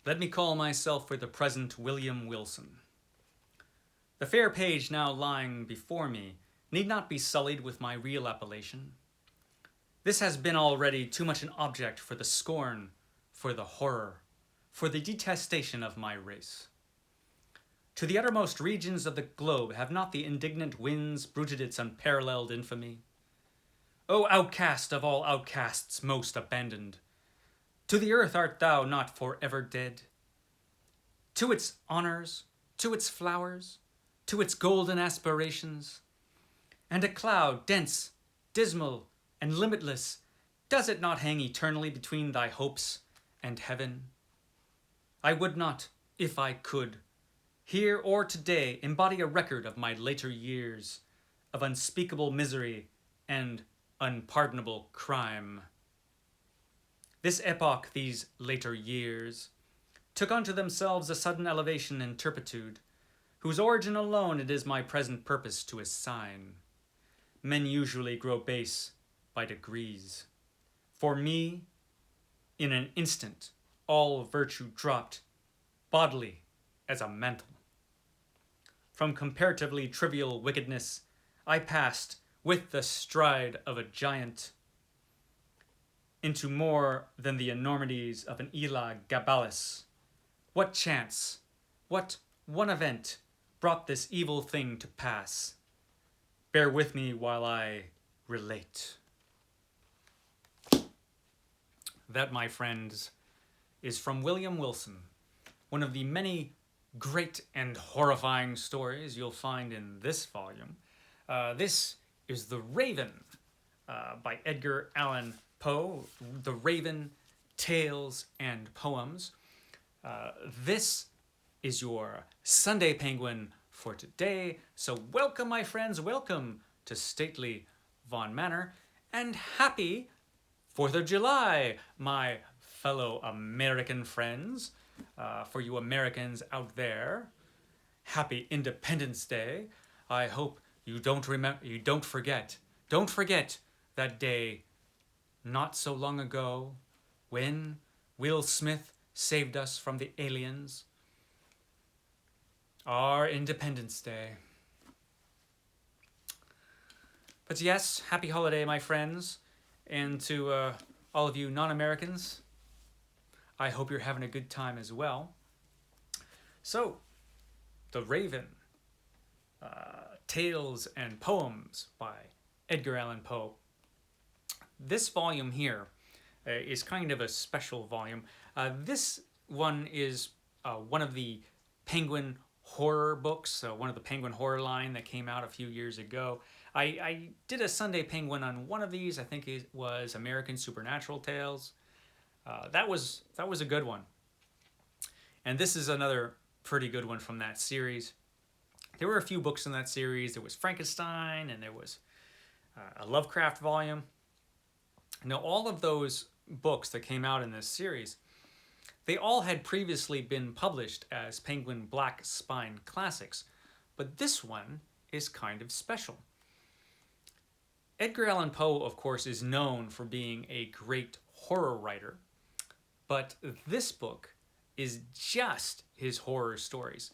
Let me call myself for the present William Wilson. The fair page now lying before me need not be sullied with my real appellation. This has been already too much an object for the scorn, for the horror, for the detestation of my race. To the uttermost regions of the globe have not the indignant winds bruited its unparalleled infamy? O outcast of all outcasts most abandoned, to the earth art thou not for ever dead? To its honours, to its flowers, to its golden aspirations, and a cloud dense, dismal, and limitless, does it not hang eternally between thy hopes and heaven? I would not, if I could, here or today embody a record of my later years, of unspeakable misery and unpardonable crime. This epoch, these later years, took unto themselves a sudden elevation and turpitude, whose origin alone it is my present purpose to assign. Men usually grow base by degrees. For me, in an instant, all virtue dropped, bodily as a mantle. From comparatively trivial wickedness, I passed, with the stride of a giant, into more than the enormities of an Elagabalus. What chance, what one event brought this evil thing to pass? Bear with me while I relate. That, my friends, is from William Wilson, one of the many great and horrifying stories you'll find in this volume. This is The Raven by Edgar Allan Poe, The Raven, Tales and Poems. This is your Sunday Penguin for today. So welcome, my friends, welcome to stately Vaughan Manor, and happy 4th of July, my fellow American friends. For you Americans out there, happy Independence Day. I hope you don't forget that day not so long ago when Will Smith saved us from the aliens. Our Independence Day. But yes, happy holiday, my friends. And to all of you non-Americans, I hope you're having a good time as well. So, The Raven, Tales and Poems by Edgar Allan Poe. This volume here is kind of a special volume. This one is one of the Penguin horror books, one of the Penguin horror line that came out a few years ago. I did a Sunday Penguin on one of these. I think it was American Supernatural Tales. That was a good one. And this is another pretty good one from that series. There were a few books in that series. There was Frankenstein, and there was a Lovecraft volume. Now, all of those books that came out in this series, they all had previously been published as Penguin Black Spine Classics, but this one is kind of special. Edgar Allan Poe, of course, is known for being a great horror writer, but this book is just his horror stories,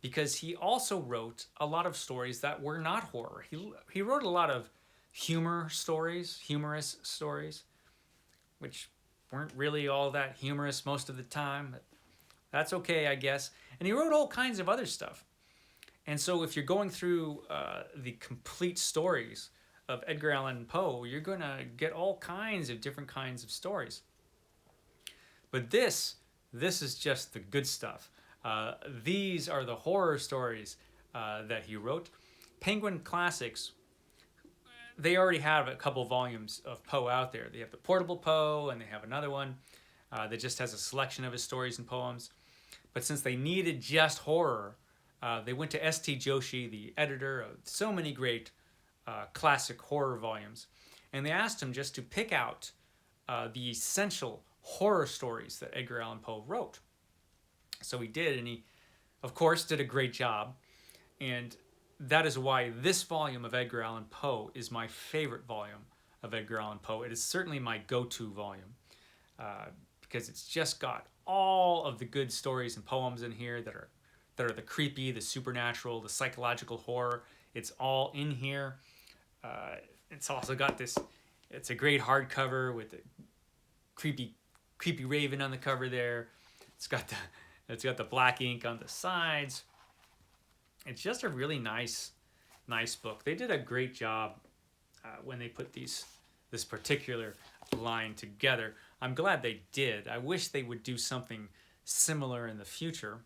because he also wrote a lot of stories that were not horror. He wrote a lot of humorous stories, which weren't really all that humorous most of the time, but that's okay, I guess. And he wrote all kinds of other stuff. And so if you're going through the complete stories of Edgar Allan Poe, you're going to get all kinds of different kinds of stories. But this is just the good stuff. These are the horror stories that he wrote. Penguin Classics, they already have a couple volumes of Poe out there. They have the Portable Poe, and they have another one that just has a selection of his stories and poems. But since they needed just horror, they went to S.T. Joshi, the editor of so many great classic horror volumes, and they asked him just to pick out the essential horror stories that Edgar Allan Poe wrote. So he did, and he, of course, did a great job. And that is why this volume of Edgar Allan Poe is my favorite volume of Edgar Allan Poe. It is certainly my go-to volume because it's just got all of the good stories and poems in here that are the creepy, the supernatural, the psychological horror. It's all in here. It's also got this. It's a great hardcover with the creepy raven on the cover there. It's got the black ink on the sides. It's just a really nice book. They did a great job when they put this particular line together. I'm glad they did. I wish they would do something similar in the future.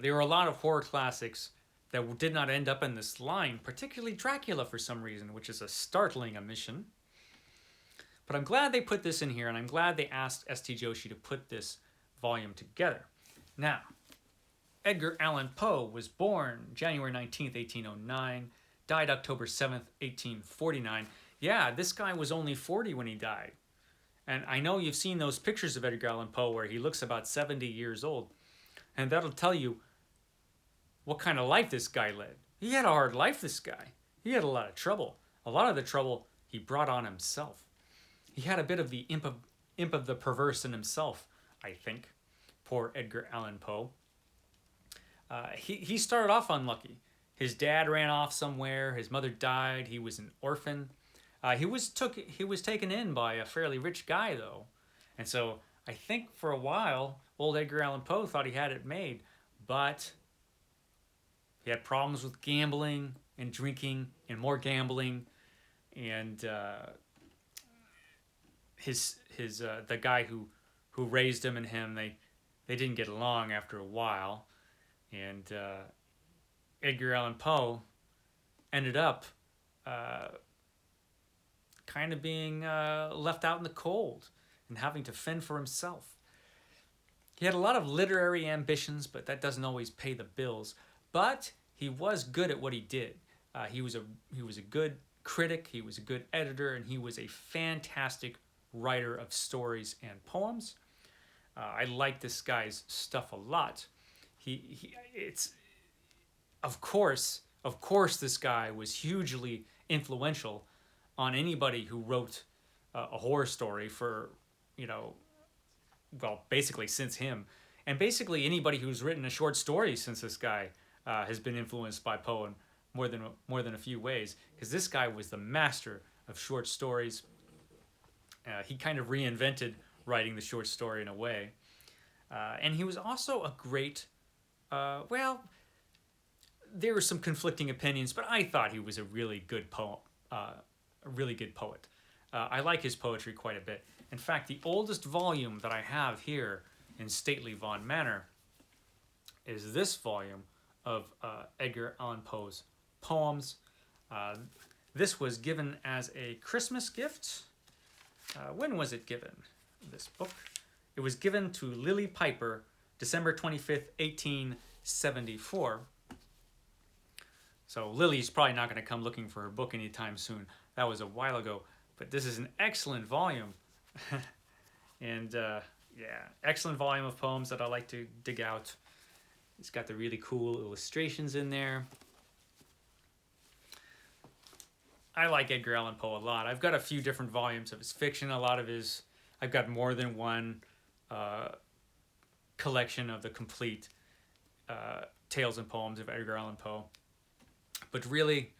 There were a lot of horror classics that did not end up in this line, particularly Dracula for some reason, which is a startling omission. But I'm glad they put this in here, and I'm glad they asked S.T. Joshi to put this volume together. Now, Edgar Allan Poe was born January 19th, 1809, died October 7th, 1849. Yeah, this guy was only 40 when he died. And I know you've seen those pictures of Edgar Allan Poe where he looks about 70 years old. And that'll tell you what kind of life this guy led. He had a hard life, this guy. He had a lot of trouble. A lot of the trouble he brought on himself. He had a bit of the imp of the perverse in himself, I think. Poor Edgar Allan Poe. He started off unlucky. His dad ran off somewhere. His mother died. He was an orphan. He was taken in by a fairly rich guy, though. And so I think for a while, old Edgar Allan Poe thought he had it made. But he had problems with gambling and drinking and more gambling. And the guy who raised him and him, they didn't get along after a while. And Edgar Allan Poe ended up kind of being left out in the cold and having to fend for himself. He had a lot of literary ambitions, but that doesn't always pay the bills. But he was good at what he did. He was a good critic, he was a good editor, and he was a fantastic writer of stories and poems. I like this guy's stuff a lot. Of course, this guy was hugely influential on anybody who wrote a horror story for, basically since him. And basically anybody who's written a short story since this guy has been influenced by Poe in more than a few ways, because this guy was the master of short stories. He kind of reinvented writing the short story in a way. And he was also a great, there were some conflicting opinions, but I thought he was a really good poet. I like his poetry quite a bit. In fact, the oldest volume that I have here in Stately Vaughan Manor is this volume of Edgar Allan Poe's poems. This was given as a Christmas gift. When was it given, this book? It was given to Lily Piper, December 25th, 1874. So Lily's probably not going to come looking for her book anytime soon. That was a while ago. But this is an excellent volume. And excellent volume of poems that I like to dig out. It's got the really cool illustrations in there. I like Edgar Allan Poe a lot. I've got a few different volumes of his fiction. I've got more than one collection of the complete tales and poems of Edgar Allan Poe. But really,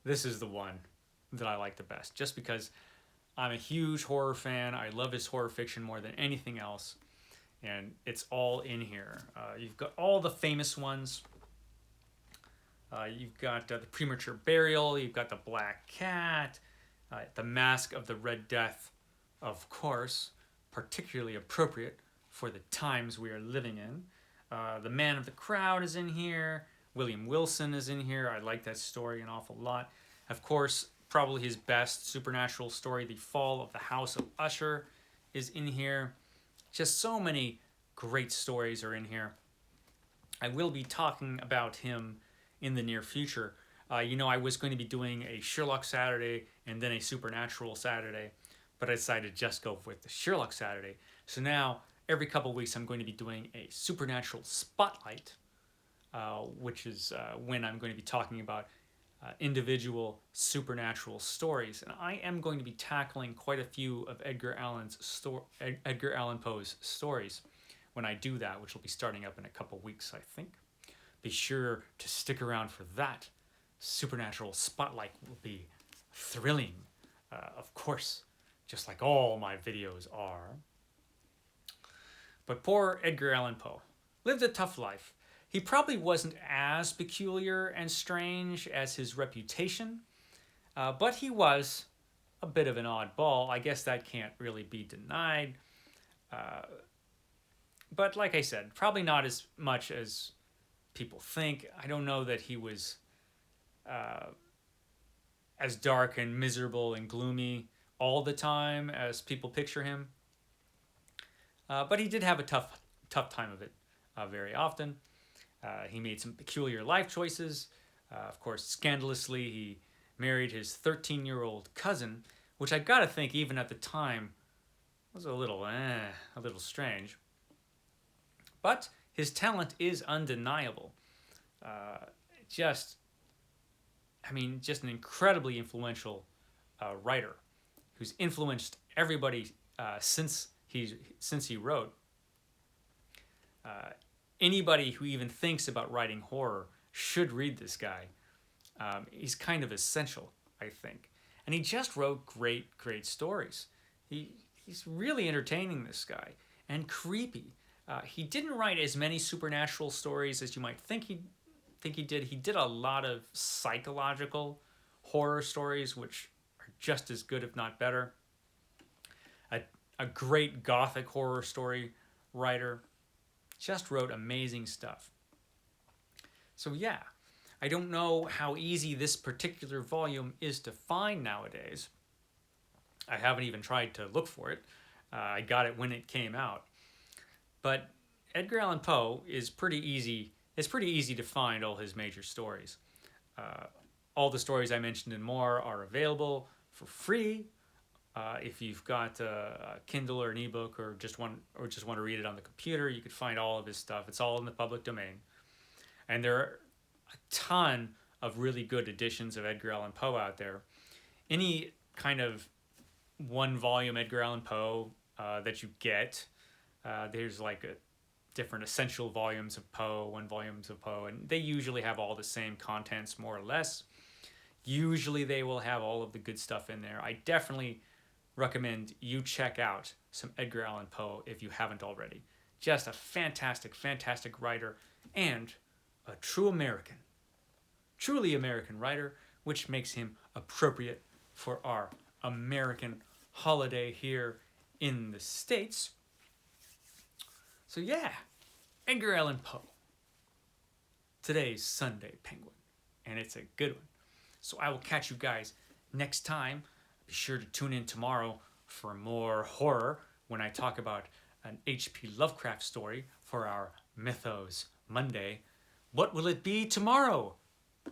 this is the one that I like the best, just because I'm a huge horror fan. I love his horror fiction more than anything else, and it's all in here. You've got all the famous ones. You've got The Premature Burial, you've got The Black Cat, The Mask of the Red Death, of course, particularly appropriate for the times we are living in. The Man of the Crowd is in here. William Wilson is in here. I like that story an awful lot. Of course, probably his best supernatural story, The Fall of the House of Usher, is in here. Just so many great stories are in here. I will be talking about him in the near future. I was going to be doing a Sherlock Saturday and then a Supernatural Saturday, but I decided to just go with the Sherlock Saturday. So now, every couple of weeks, I'm going to be doing a Supernatural Spotlight, which is when I'm going to be talking about individual supernatural stories. And I am going to be tackling quite a few of Edgar Allan Poe's stories when I do that, which will be starting up in a couple weeks, I think. Be sure to stick around for that. Supernatural Spotlight will be thrilling, of course, just like all my videos are. But poor Edgar Allan Poe lived a tough life. He probably wasn't as peculiar and strange as his reputation, but he was a bit of an oddball. I guess that can't really be denied. But like I said, probably not as much as people think. I don't know that he was as dark and miserable and gloomy all the time as people picture him. But he did have a tough time of it very often. He made some peculiar life choices. Of course, scandalously, he married his 13-year-old cousin, which I gotta think, even at the time, was a little strange. But his talent is undeniable. Just an incredibly influential writer who's influenced everybody since he wrote. Anybody who even thinks about writing horror should read this guy. He's kind of essential, I think. And he just wrote great stories. He's really entertaining, this guy, and creepy. He didn't write as many supernatural stories as you might think he did. He did a lot of psychological horror stories, which are just as good, if not better. A great gothic horror story writer. Just wrote amazing stuff. So yeah, I don't know how easy this particular volume is to find nowadays. I haven't even tried to look for it. I got it when it came out. But Edgar Allan Poe is pretty easy. It's pretty easy to find all his major stories. All the stories I mentioned and more are available for free. If you've got a Kindle or an ebook, or just want to read it on the computer, you could find all of his stuff. It's all in the public domain, and there are a ton of really good editions of Edgar Allan Poe out there. Any kind of one-volume Edgar Allan Poe that you get, there's like different essential volumes of Poe, one volumes of Poe, and they usually have all the same contents, more or less. Usually they will have all of the good stuff in there. I definitely recommend you check out some Edgar Allan Poe if you haven't already. Just a fantastic writer, and a truly American writer, which makes him appropriate for our American holiday here in the States. So yeah, Edgar Allan Poe. Today's Sunday Penguin, and it's a good one. So I will catch you guys next time. Be sure to tune in tomorrow for more horror when I talk about an H.P. Lovecraft story for our Mythos Monday. What will it be tomorrow?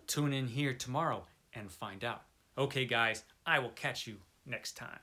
Tune in here tomorrow and find out. Okay, guys, I will catch you next time.